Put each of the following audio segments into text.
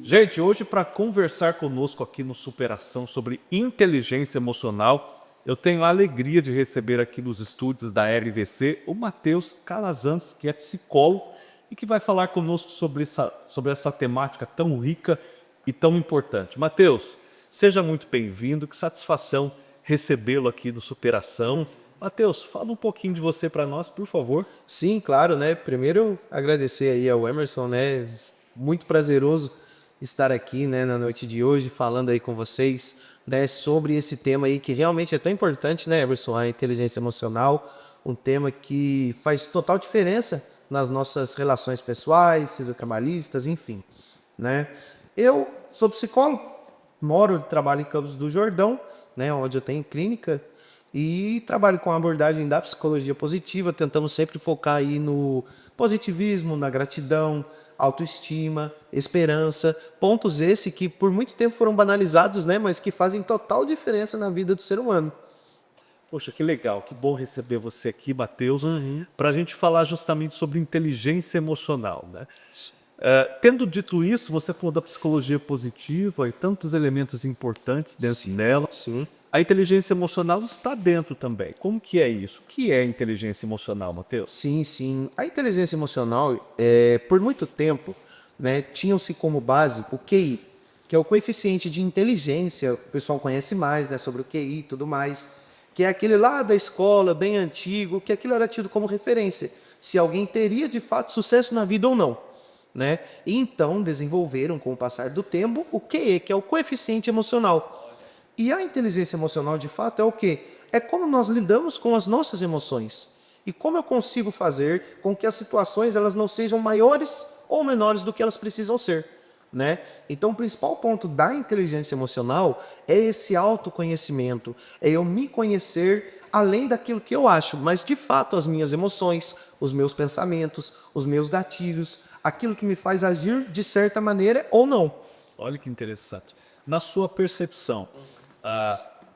Gente, hoje para conversar conosco aqui no Superação sobre inteligência emocional, eu tenho a alegria de receber aqui nos estúdios da LVC o Matheus Calazans, que é psicólogo e que vai falar conosco sobre essa temática tão rica e tão importante. Matheus, seja muito bem-vindo, que satisfação recebê-lo aqui no Superação. Matheus, fala um pouquinho de você para nós, por favor. Sim, claro, né? Primeiro agradecer aí ao Emerson, né? Muito prazeroso estar aqui, né, na noite de hoje falando aí com vocês, né, sobre esse tema aí que realmente é tão importante, né, Emerson, a inteligência emocional, um tema que faz total diferença nas nossas relações pessoais, seja trabalhistas, enfim, né? Eu sou psicólogo, moro e trabalho em Campos do Jordão, né, onde eu tenho clínica e trabalho com a abordagem da psicologia positiva, tentamos sempre focar aí no positivismo, na gratidão, autoestima, esperança, pontos esses que por muito tempo foram banalizados, né, mas que fazem total diferença na vida do ser humano. Poxa, que legal, que bom receber você aqui, Matheus, para a gente falar justamente sobre inteligência emocional, né? Tendo dito isso, você falou da psicologia positiva e tantos elementos importantes dentro dela. Sim. A inteligência emocional está dentro também. Como que é isso? O que é inteligência emocional, Matheus? Sim, sim. A inteligência emocional, por muito tempo, né, tinham-se como base o QI, que é o coeficiente de inteligência, o pessoal conhece mais, né, sobre o QI e tudo mais, que é aquele lá da escola, bem antigo, que aquilo era tido como referência, se alguém teria de fato sucesso na vida ou não, né? E então desenvolveram, com o passar do tempo, o QE, que é o coeficiente emocional. E a inteligência emocional, de fato, é o quê? É como nós lidamos com as nossas emoções. E como eu consigo fazer com que as situações elas não sejam maiores ou menores do que elas precisam ser, né? Então, o principal ponto da inteligência emocional é esse autoconhecimento, é eu me conhecer além daquilo que eu acho, mas de fato as minhas emoções, os meus pensamentos, os meus gatilhos, aquilo que me faz agir de certa maneira ou não. Olha que interessante. Na sua percepção,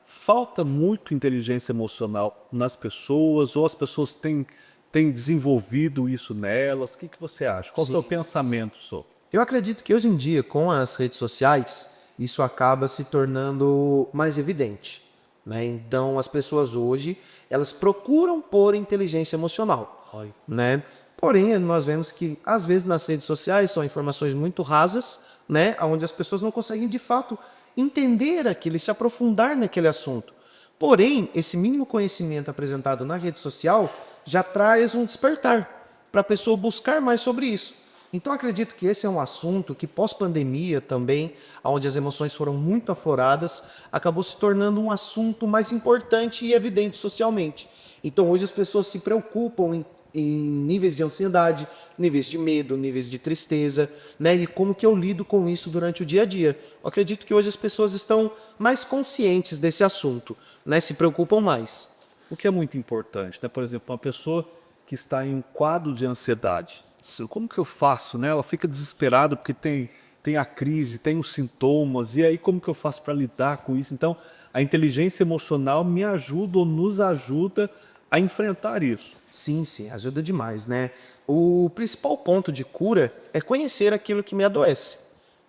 falta muito inteligência emocional nas pessoas ou as pessoas têm desenvolvido isso nelas? O que você acha? Qual o seu pensamento sobre? Eu acredito que hoje em dia, com as redes sociais, isso acaba se tornando mais evidente, né? Então, as pessoas hoje, elas procuram por inteligência emocional, Oi. né? Porém, nós vemos que, às vezes, nas redes sociais, são informações muito rasas, né? Onde as pessoas não conseguem, de fato, entender aquilo e se aprofundar naquele assunto. Porém, esse mínimo conhecimento apresentado na rede social já traz um despertar para a pessoa buscar mais sobre isso. Então acredito que esse é um assunto que pós-pandemia também, onde as emoções foram muito afloradas, acabou se tornando um assunto mais importante e evidente socialmente. Então hoje as pessoas se preocupam em níveis de ansiedade, níveis de medo, níveis de tristeza, né? E como que eu lido com isso durante o dia a dia. Eu acredito que hoje as pessoas estão mais conscientes desse assunto, né? Se preocupam mais. O que é muito importante, né? Por exemplo, uma pessoa que está em um quadro de ansiedade, como que eu faço, né? Ela fica desesperada porque tem a crise, tem os sintomas, e aí como que eu faço para lidar com isso? Então, a inteligência emocional me ajuda ou nos ajuda a enfrentar isso. Sim, sim, ajuda demais, né? O principal ponto de cura é conhecer aquilo que me adoece,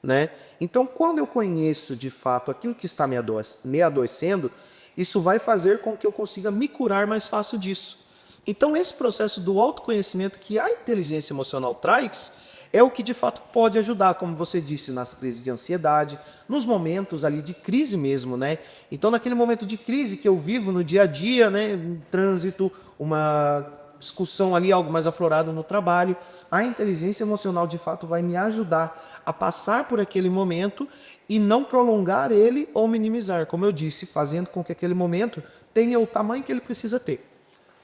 né? Então, quando eu conheço de fato aquilo que está me adoecendo, isso vai fazer com que eu consiga me curar mais fácil disso. Então, esse processo do autoconhecimento que a inteligência emocional traz é o que de fato pode ajudar, como você disse, nas crises de ansiedade, nos momentos ali de crise mesmo, né? Então, naquele momento de crise que eu vivo no dia a dia, né, um trânsito, uma discussão ali, algo mais aflorado no trabalho, a inteligência emocional de fato vai me ajudar a passar por aquele momento e não prolongar ele ou minimizar, como eu disse, fazendo com que aquele momento tenha o tamanho que ele precisa ter.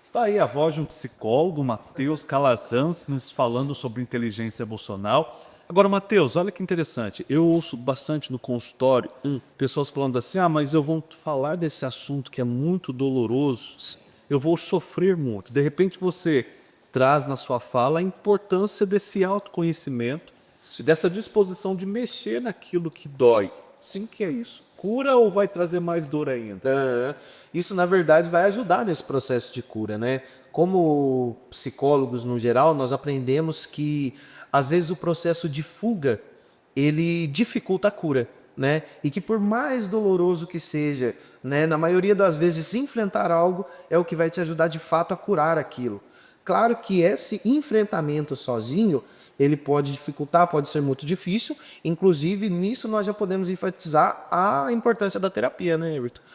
Está aí a voz de um psicólogo, Matheus Calazans, nos falando sobre inteligência emocional. Agora, Matheus, olha que interessante. Eu ouço bastante no consultório pessoas falando assim: mas eu vou falar desse assunto que é muito doloroso, eu vou sofrer muito. De repente você traz na sua fala a importância desse autoconhecimento, dessa disposição de mexer naquilo que dói. Sim, que é isso. Cura ou vai trazer mais dor ainda? Isso, na verdade, vai ajudar nesse processo de cura, né? Como psicólogos, no geral, nós aprendemos que, às vezes, o processo de fuga ele dificulta a cura, né? E que por mais doloroso que seja, né, na maioria das vezes enfrentar algo é o que vai te ajudar de fato a curar aquilo. Claro que esse enfrentamento sozinho, ele pode dificultar, pode ser muito difícil. Inclusive, nisso nós já podemos enfatizar a importância da terapia,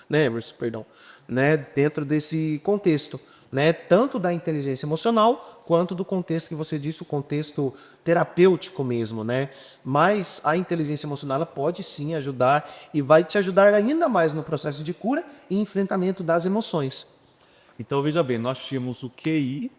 Emerson, perdão, né, dentro desse contexto, né, tanto da inteligência emocional quanto do contexto que você disse, o contexto terapêutico mesmo, né? Mas a inteligência emocional ela pode sim ajudar e vai te ajudar ainda mais no processo de cura e enfrentamento das emoções. Então, veja bem, nós tínhamos o QI,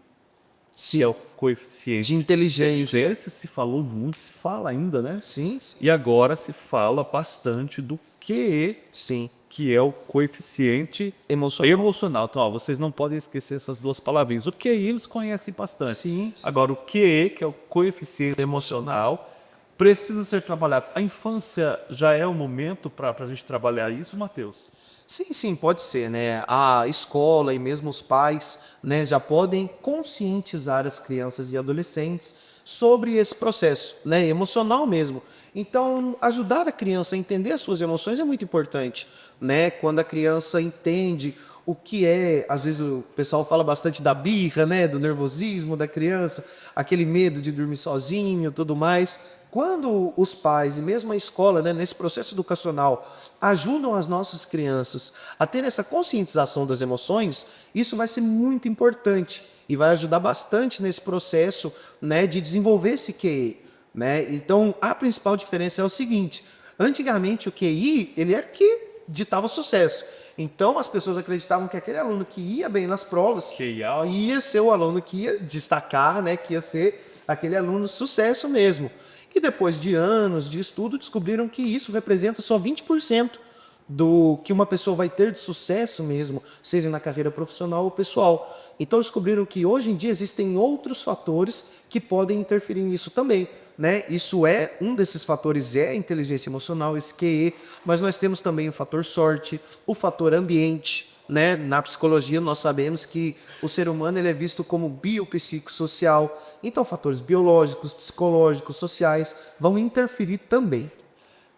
que é o coeficiente De inteligência. inteligência, se falou muito, se fala ainda, né? Sim, sim. E agora se fala bastante do QE, Sim. que é o coeficiente emocional. Então, ó, vocês não podem esquecer essas duas palavrinhas. O QI eles conhecem bastante. Sim, sim. Agora, o QE, que é o coeficiente emocional, precisa ser trabalhado. A infância já é o momento para a gente trabalhar isso, Matheus? Sim, sim, pode ser, né? A escola e mesmo os pais, né, já podem conscientizar as crianças e adolescentes sobre esse processo, né, emocional mesmo. Então, ajudar a criança a entender as suas emoções é muito importante, né? Quando a criança entende o que é, às vezes o pessoal fala bastante da birra, né, do nervosismo da criança, aquele medo de dormir sozinho, tudo mais. Quando os pais e mesmo a escola, né, nesse processo educacional, ajudam as nossas crianças a ter essa conscientização das emoções, isso vai ser muito importante e vai ajudar bastante nesse processo, né, de desenvolver esse QI. Né? Então, a principal diferença é o seguinte: antigamente o QI ele era o que ditava o sucesso. Então, as pessoas acreditavam que aquele aluno que ia bem nas provas ia ser o aluno que ia destacar, né, que ia ser aquele aluno sucesso mesmo. E depois de anos de estudo, descobriram que isso representa só 20% do que uma pessoa vai ter de sucesso mesmo, seja na carreira profissional ou pessoal. Então descobriram que hoje em dia existem outros fatores que podem interferir nisso também, né? Isso é um desses fatores, é a inteligência emocional, esse QE, mas nós temos também o fator sorte, o fator ambiente, né? Na psicologia nós sabemos que o ser humano ele é visto como biopsicossocial, então fatores biológicos, psicológicos, sociais vão interferir também.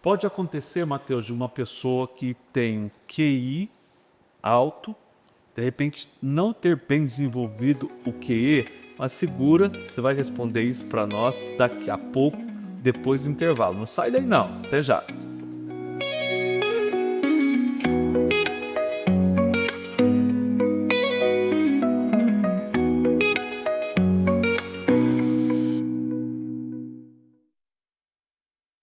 Pode acontecer, Matheus, de uma pessoa que tem um QI alto, de repente não ter bem desenvolvido o QE, mas segura, você vai responder isso para nós daqui a pouco, depois do intervalo. Não sai daí não, até já.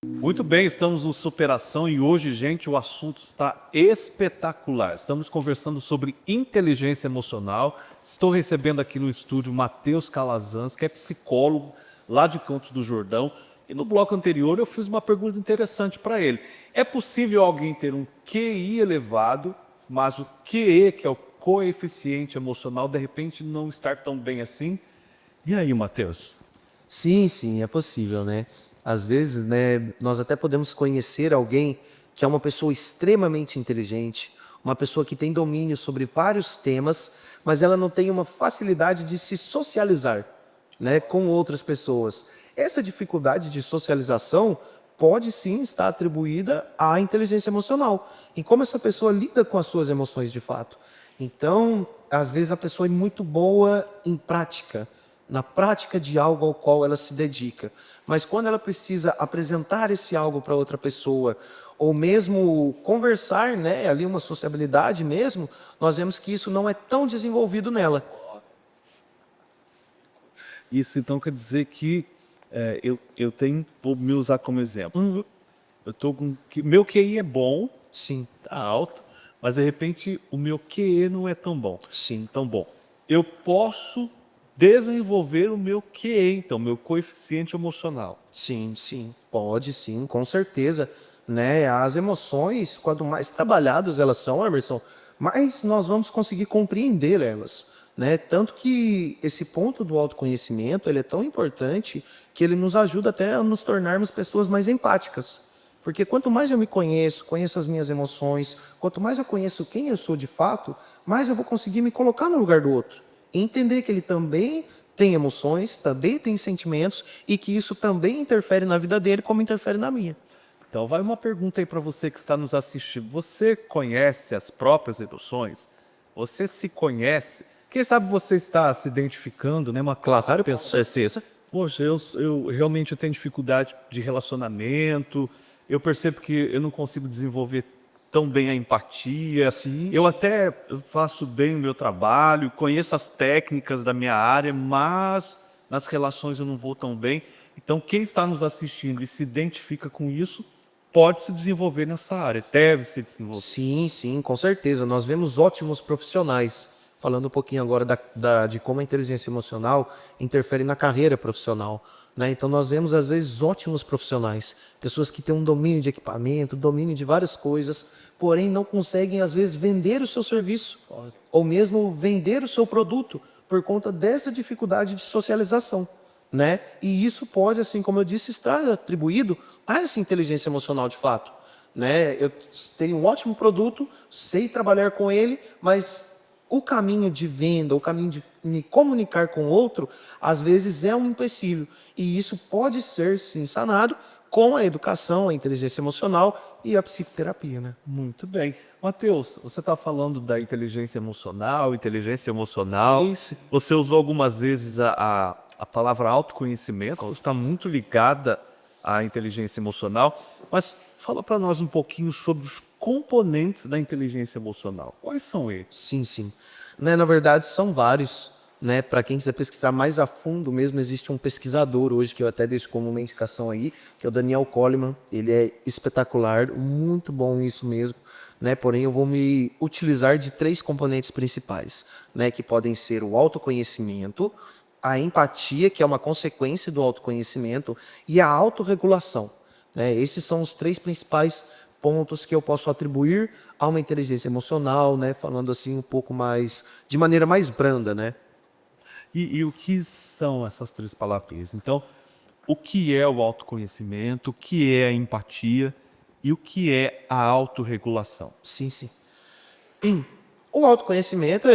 Muito bem, estamos no Superação e hoje, gente, o assunto está espetacular. Estamos conversando sobre inteligência emocional. Estou recebendo aqui no estúdio Matheus Calazans, que é psicólogo lá de Campos do Jordão. E no bloco anterior eu fiz uma pergunta interessante para ele. É possível alguém ter um QI elevado, mas o QE, que é o coeficiente emocional, de repente não estar tão bem assim? E aí, Matheus? Sim, sim, é possível, né? Às vezes, né, nós até podemos conhecer alguém que é uma pessoa extremamente inteligente, uma pessoa que tem domínio sobre vários temas, mas ela não tem uma facilidade de se socializar, né, com outras pessoas. Essa dificuldade de socialização pode sim estar atribuída à inteligência emocional, em como essa pessoa lida com as suas emoções de fato. Então, às vezes a pessoa é muito boa em prática, na prática de algo ao qual ela se dedica. Mas quando ela precisa apresentar esse algo para outra pessoa, ou mesmo conversar, né, ali uma sociabilidade mesmo, nós vemos que isso não é tão desenvolvido nela. Isso então quer dizer que eu tenho, vou me usar como exemplo. Eu tô com meu QI é bom, Sim, tá alto, mas de repente o meu QE não é tão bom. sim. Tão bom. Eu posso desenvolver o meu QE, então, meu coeficiente emocional. Sim, sim, pode sim, com certeza, né? As emoções, quanto mais trabalhadas elas são, Emerson, mais nós vamos conseguir compreender elas, né? Tanto que esse ponto do autoconhecimento, ele é tão importante que ele nos ajuda até a nos tornarmos pessoas mais empáticas. Porque quanto mais eu me conheço, conheço as minhas emoções, quanto mais eu conheço quem eu sou de fato, mais eu vou conseguir me colocar no lugar do outro. E entender que ele também tem emoções, também tem sentimentos e que isso também interfere na vida dele como interfere na minha. Então, vai uma pergunta aí para você que está nos assistindo. Você conhece as próprias emoções? Você se conhece? Quem sabe você está se identificando, né? Uma classe de pessoas. Poxa, eu realmente tenho dificuldade de relacionamento. Eu percebo que eu não consigo desenvolver tão bem a empatia. Sim, Eu sim. até faço bem o meu trabalho, conheço as técnicas da minha área, mas nas relações eu não vou tão bem. Então, quem está nos assistindo e se identifica com isso, pode se desenvolver nessa área, deve se desenvolver. Sim, sim, com certeza. Nós vemos ótimos profissionais. Falando um pouquinho agora de como a inteligência emocional interfere na carreira profissional, né? Então nós vemos às vezes ótimos profissionais, pessoas que têm um domínio de equipamento, domínio de várias coisas, porém não conseguem às vezes vender o seu serviço ou mesmo vender o seu produto por conta dessa dificuldade de socialização, né? E isso pode, assim como eu disse, estar atribuído a essa inteligência emocional de fato, né? Eu tenho um ótimo produto, sei trabalhar com ele, mas o caminho de venda, o caminho de me comunicar com o outro, às vezes é um empecilho. E isso pode ser, sim, sanado com a educação, a inteligência emocional e a psicoterapia, né? Muito bem. Matheus, você está falando da inteligência emocional, inteligência emocional. Sim, sim. Você usou algumas vezes a palavra autoconhecimento, está muito ligada à inteligência emocional, mas fala para nós um pouquinho sobre os componentes da inteligência emocional. Quais são eles? Sim, sim. Né, na verdade, são vários. Né? Para quem quiser pesquisar mais a fundo mesmo, existe um pesquisador hoje, que eu até deixo como uma indicação aí, que é o Daniel Goleman. Ele é espetacular, muito bom isso mesmo. Né? Porém, eu vou me utilizar de 3 componentes principais, né? Que podem ser o autoconhecimento, a empatia, que é uma consequência do autoconhecimento, e a autorregulação. Né? Esses são os 3 principais pontos que eu posso atribuir a uma inteligência emocional, né? Falando assim um pouco mais, de maneira mais branda, né? E o que são essas 3 palavrinhas? Então, o que é o autoconhecimento, o que é a empatia e o que é a autorregulação? Sim, sim. O autoconhecimento,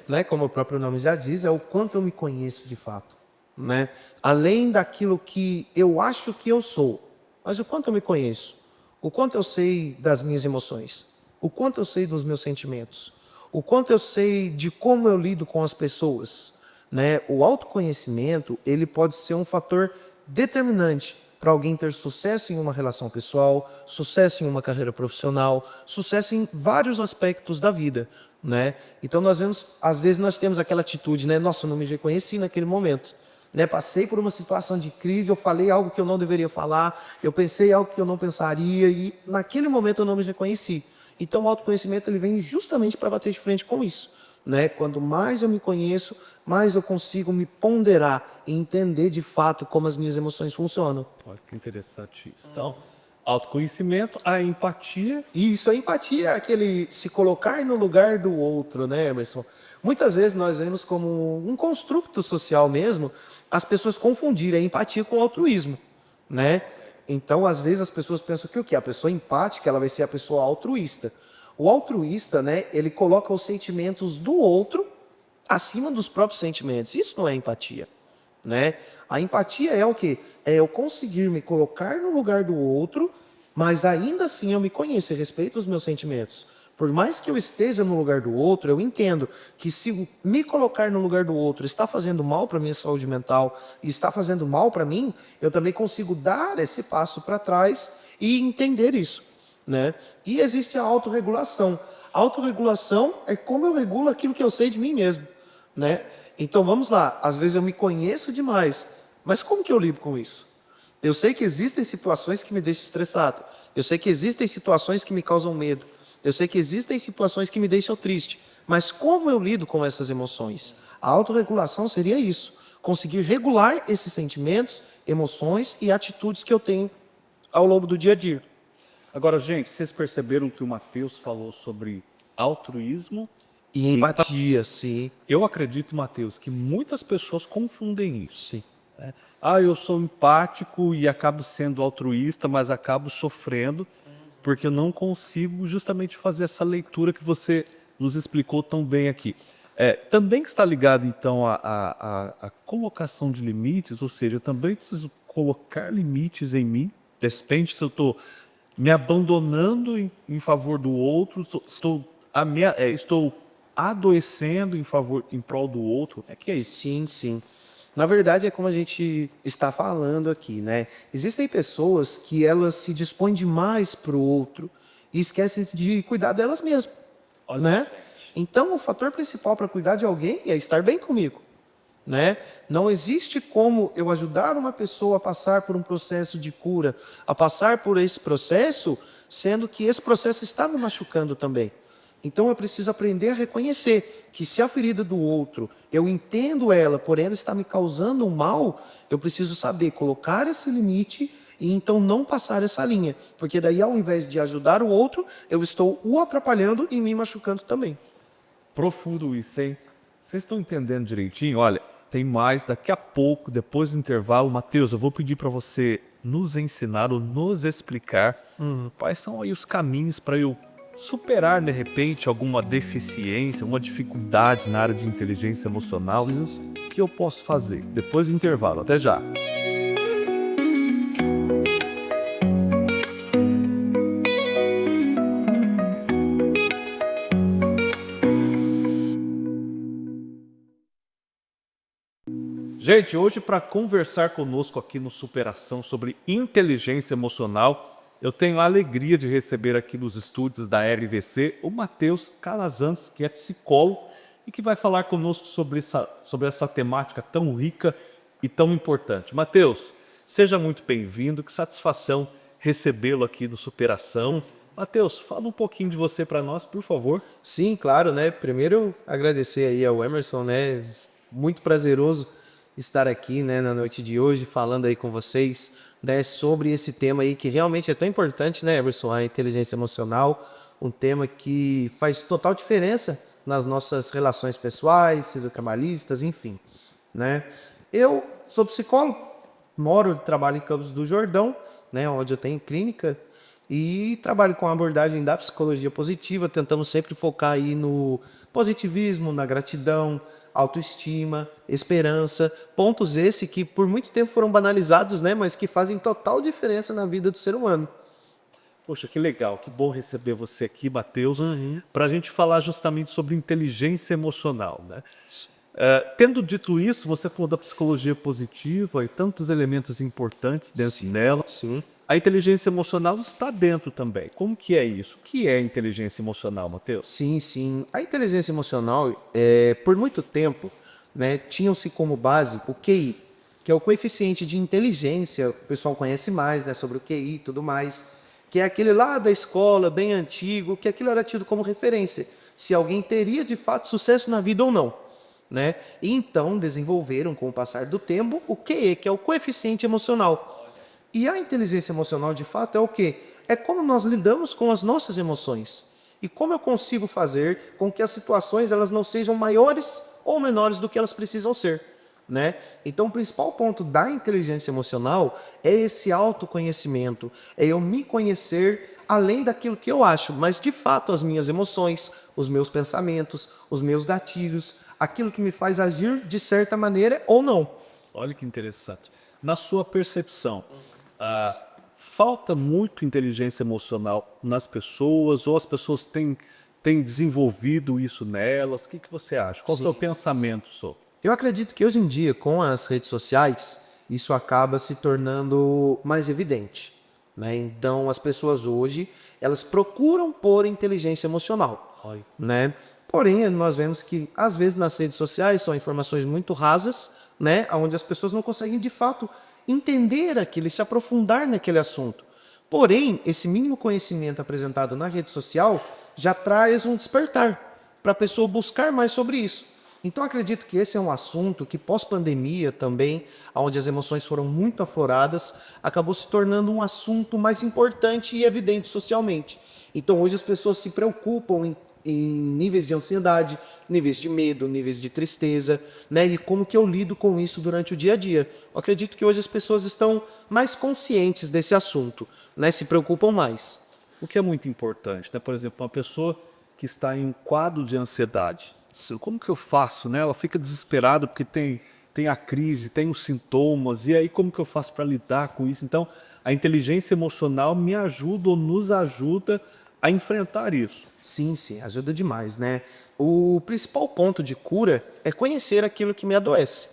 né, como o próprio nome já diz, é o quanto eu me conheço de fato, né? Além daquilo que eu acho que eu sou, mas o quanto eu me conheço, o quanto eu sei das minhas emoções, o quanto eu sei dos meus sentimentos, o quanto eu sei de como eu lido com as pessoas, né? O autoconhecimento, ele pode ser um fator determinante para alguém ter sucesso em uma relação pessoal, sucesso em uma carreira profissional, sucesso em vários aspectos da vida, né? Então nós vemos, às vezes nós temos aquela atitude, né? Nossa, eu não me reconheci naquele momento, né? Passei por uma situação de crise, eu falei algo que eu não deveria falar, eu pensei algo que eu não pensaria e naquele momento eu não me reconheci. Então o autoconhecimento ele vem justamente para bater de frente com isso. Né? Quando mais eu me conheço, mais eu consigo me ponderar e entender de fato como as minhas emoções funcionam. Olha que interessante isso. Então, autoconhecimento, a empatia. E isso, a empatia é aquele se colocar no lugar do outro, né, Emerson? Muitas vezes nós vemos como um construto social mesmo as pessoas confundirem a empatia com o altruísmo, né? Então, às vezes as pessoas pensam que o quê? A pessoa empática, ela vai ser a pessoa altruísta. O altruísta, né, ele coloca os sentimentos do outro acima dos próprios sentimentos. Isso não é empatia, né? A empatia é o quê? É eu conseguir me colocar no lugar do outro, mas ainda assim eu me conheço e respeito os meus sentimentos. Por mais que eu esteja no lugar do outro, eu entendo que se me colocar no lugar do outro está fazendo mal para a minha saúde mental e está fazendo mal para mim, eu também consigo dar esse passo para trás e entender isso, né? E existe a autorregulação. A autorregulação é como eu regulo aquilo que eu sei de mim mesmo, né? Então vamos lá, às vezes eu me conheço demais, mas como que eu lido com isso? Eu sei que existem situações que me deixam estressado, eu sei que existem situações que me causam medo, eu sei que existem situações que me deixam triste, mas como eu lido com essas emoções? A autorregulação seria isso, conseguir regular esses sentimentos, emoções e atitudes que eu tenho ao longo do dia a dia. Agora, gente, vocês perceberam que o Matheus falou sobre altruísmo? E empatia, sim. Eu acredito, Matheus, que muitas pessoas confundem isso. Sim. Né? Ah, eu sou empático e acabo sendo altruísta, mas acabo sofrendo porque eu não consigo justamente fazer essa leitura que você nos explicou tão bem aqui. Também está ligado, então, à colocação de limites, ou seja, eu também preciso colocar limites em mim. De repente, se eu estou me abandonando em favor do outro, estou adoecendo em prol do outro. É que é isso. Sim, sim. Na verdade, é como a gente está falando aqui, né? Existem pessoas que elas se dispõem demais para o outro e esquecem de cuidar delas mesmas, Olha, né? Então, o fator principal para cuidar de alguém é estar bem comigo, né? Não existe como eu ajudar uma pessoa a passar por um processo de cura, a passar por esse processo, sendo que esse processo está me machucando também. Então eu preciso aprender a reconhecer que se a ferida do outro, eu entendo ela, porém ela está me causando um mal, eu preciso saber colocar esse limite e então não passar essa linha. Porque daí, ao invés de ajudar o outro, eu estou o atrapalhando e me machucando também. Profundo isso, hein? Vocês estão entendendo direitinho? Olha, tem mais daqui a pouco, depois do intervalo. Matheus, eu vou pedir para você nos ensinar ou nos explicar quais são aí os caminhos para eu superar, de repente, alguma deficiência, uma dificuldade na área de inteligência emocional. Sim. O que eu posso fazer? Depois do intervalo. Até já. Gente, hoje para conversar conosco aqui no Superação sobre inteligência emocional, eu tenho a alegria de receber aqui nos estúdios da LVC o Matheus Calazans, que é psicólogo e que vai falar conosco sobre essa temática tão rica e tão importante. Matheus, seja muito bem-vindo, que satisfação recebê-lo aqui no Superação. Matheus, fala um pouquinho de você para nós, por favor. Sim, claro, né? Primeiro agradecer aí ao Emerson, né? Muito prazeroso estar aqui, né, na noite de hoje falando aí com vocês, né, sobre esse tema aí que realmente é tão importante, né, Emerson, a inteligência emocional, um tema que faz total diferença nas nossas relações pessoais, seja trabalhistas, enfim, né? Eu sou psicólogo, moro e trabalho em Campos do Jordão, né, onde eu tenho clínica e trabalho com a abordagem da psicologia positiva, tentamos sempre focar aí no positivismo, na gratidão, autoestima, esperança, pontos esses que por muito tempo foram banalizados, né, mas que fazem total diferença na vida do ser humano. Poxa, que legal, que bom receber você aqui, Matheus, para a gente falar justamente sobre inteligência emocional, né? Tendo dito isso, você falou da psicologia positiva e tantos elementos importantes dentro dela. Sim. A inteligência emocional está dentro também. Como que é isso? O que é inteligência emocional, Matheus? Sim, sim. A inteligência emocional, por muito tempo, né, tinham-se como base o QI, que é o coeficiente de inteligência, o pessoal conhece mais, né, sobre o QI e tudo mais, que é aquele lá da escola, bem antigo, que aquilo era tido como referência, se alguém teria de fato sucesso na vida ou não, né? E então desenvolveram, com o passar do tempo, o QE, que é o coeficiente emocional. E a inteligência emocional, de fato, é o quê? É como nós lidamos com as nossas emoções. E como eu consigo fazer com que as situações elas não sejam maiores ou menores do que elas precisam ser, né? Então, o principal ponto da inteligência emocional é esse autoconhecimento, é eu me conhecer além daquilo que eu acho, mas de fato as minhas emoções, os meus pensamentos, os meus gatilhos, aquilo que me faz agir de certa maneira ou não. Olha que interessante. Na sua percepção, falta muito inteligência emocional nas pessoas ou as pessoas têm desenvolvido isso nelas? O que você acha? Qual o seu pensamento sobre? Eu acredito que hoje em dia, com as redes sociais, isso acaba se tornando mais evidente, né? Então, as pessoas hoje, elas procuram por inteligência emocional, Oi. né? Porém, nós vemos que, às vezes, nas redes sociais, são informações muito rasas, né? Onde as pessoas não conseguem, de fato, entender aquilo e se aprofundar naquele assunto. Porém, esse mínimo conhecimento apresentado na rede social já traz um despertar para a pessoa buscar mais sobre isso. Então, acredito que esse é um assunto que, pós-pandemia também, onde as emoções foram muito afloradas, acabou se tornando um assunto mais importante e evidente socialmente. Então, hoje as pessoas se preocupam em níveis de ansiedade, níveis de medo, níveis de tristeza, né? E como que eu lido com isso durante o dia a dia. Eu acredito que hoje as pessoas estão mais conscientes desse assunto, né? Se preocupam mais. O que é muito importante, né? Por exemplo, uma pessoa que está em um quadro de ansiedade. Como que eu faço, né? Ela fica desesperada porque tem a crise, tem os sintomas, e aí como que eu faço para lidar com isso? Então, a inteligência emocional me ajuda ou nos ajuda a enfrentar isso. Sim, sim, ajuda demais, né? O principal ponto de cura é conhecer aquilo que me adoece,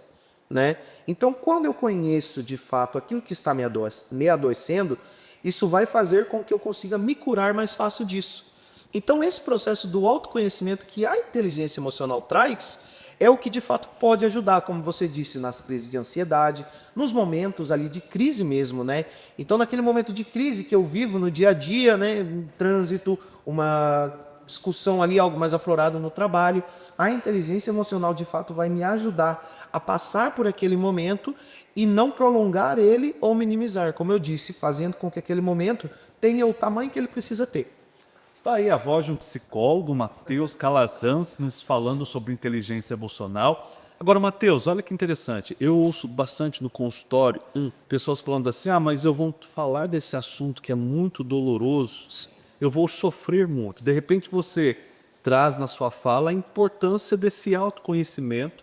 né? Então, quando eu conheço de fato aquilo que está me adoecendo, isso vai fazer com que eu consiga me curar mais fácil disso. Então, esse processo do autoconhecimento que a inteligência emocional traz é o que de fato pode ajudar, como você disse, nas crises de ansiedade, nos momentos ali de crise mesmo, né? Então, naquele momento de crise que eu vivo no dia a dia, né, no trânsito, uma discussão ali, algo mais aflorado no trabalho, a inteligência emocional de fato vai me ajudar a passar por aquele momento e não prolongar ele ou minimizar, como eu disse, fazendo com que aquele momento tenha o tamanho que ele precisa ter. Está aí a voz de um psicólogo, Matheus Calazans, nos falando sobre inteligência emocional. Agora, Matheus, olha que interessante. Eu ouço bastante no consultório pessoas falando assim, mas eu vou falar desse assunto que é muito doloroso, eu vou sofrer muito. De repente você traz na sua fala a importância desse autoconhecimento,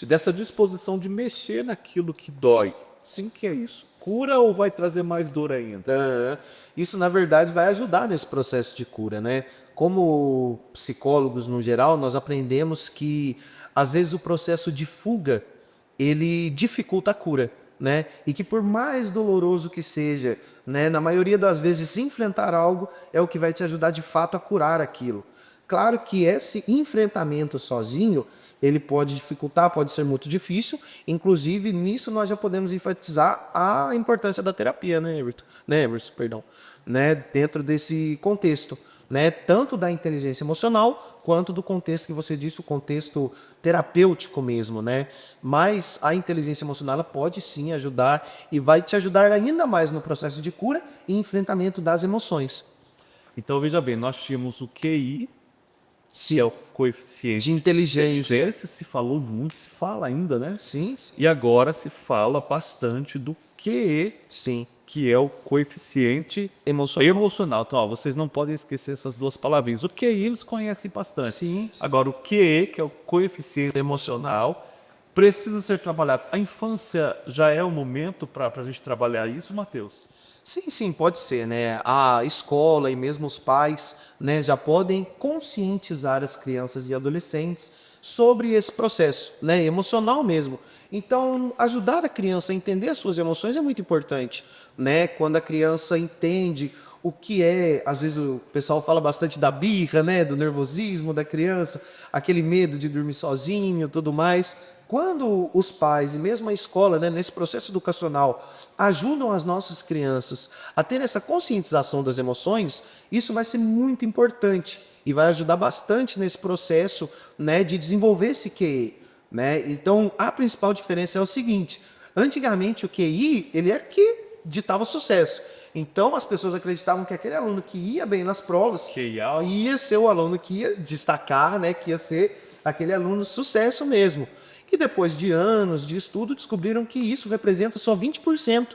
dessa disposição de mexer naquilo que dói. Sim, que é isso. Cura ou vai trazer mais dor ainda? Isso, na verdade, vai ajudar nesse processo de cura, né? Como psicólogos, no geral, nós aprendemos que, às vezes, o processo de fuga, ele dificulta a cura, né? E que por mais doloroso que seja, né, na maioria das vezes, enfrentar algo é o que vai te ajudar, de fato, a curar aquilo. Claro que esse enfrentamento sozinho, ele pode dificultar, pode ser muito difícil. Inclusive, nisso nós já podemos enfatizar a importância da terapia, né, Emerson, perdão, né, dentro desse contexto, né, tanto da inteligência emocional quanto do contexto que você disse, o contexto terapêutico mesmo, né? Mas a inteligência emocional ela pode sim ajudar e vai te ajudar ainda mais no processo de cura e enfrentamento das emoções. Então, veja bem, nós tínhamos o QI, que é o coeficiente De inteligência. Esse se falou muito, se fala ainda, né? Sim, sim. E agora se fala bastante do QE, Sim. que é o coeficiente emocional. Então, ó, vocês não podem esquecer essas duas palavrinhas. O QI eles conhecem bastante. Sim, sim. Agora, o QE, que é o coeficiente emocional, precisa ser trabalhado. A infância já é o momento para a gente trabalhar isso, Matheus? Sim, sim, pode ser, né? A escola e mesmo os pais, né, já podem conscientizar as crianças e adolescentes sobre esse processo, né, emocional mesmo. Então, ajudar a criança a entender as suas emoções é muito importante, né? Quando a criança entende o que é, às vezes o pessoal fala bastante da birra, né, do nervosismo da criança, aquele medo de dormir sozinho, tudo mais. Quando os pais e mesmo a escola, né, nesse processo educacional, ajudam as nossas crianças a ter essa conscientização das emoções, isso vai ser muito importante e vai ajudar bastante nesse processo, né, de desenvolver esse QI. Né? Então, a principal diferença é o seguinte: antigamente o QI ele era o que ditava sucesso. Então, as pessoas acreditavam que aquele aluno que ia bem nas provas ia ser o aluno que ia destacar, né, que ia ser aquele aluno sucesso mesmo. E depois de anos de estudo, descobriram que isso representa só 20%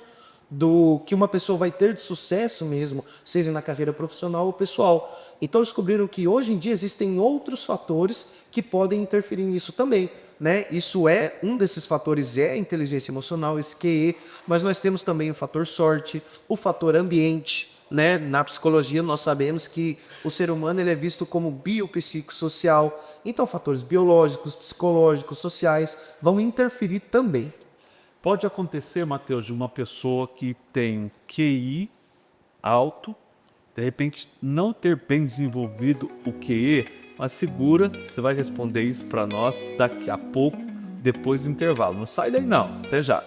do que uma pessoa vai ter de sucesso mesmo, seja na carreira profissional ou pessoal. Então descobriram que hoje em dia existem outros fatores que podem interferir nisso também, né? Isso é, um desses fatores é a inteligência emocional, esse QE, mas nós temos também o fator sorte, o fator ambiente, né? Na psicologia nós sabemos que o ser humano ele é visto como biopsicossocial, então fatores biológicos, psicológicos, sociais vão interferir também. Pode acontecer, Matheus, de uma pessoa que tem um QI alto, de repente não ter bem desenvolvido o QE, mas segura, você vai responder isso para nós daqui a pouco, depois do intervalo. Não sai daí não, até já.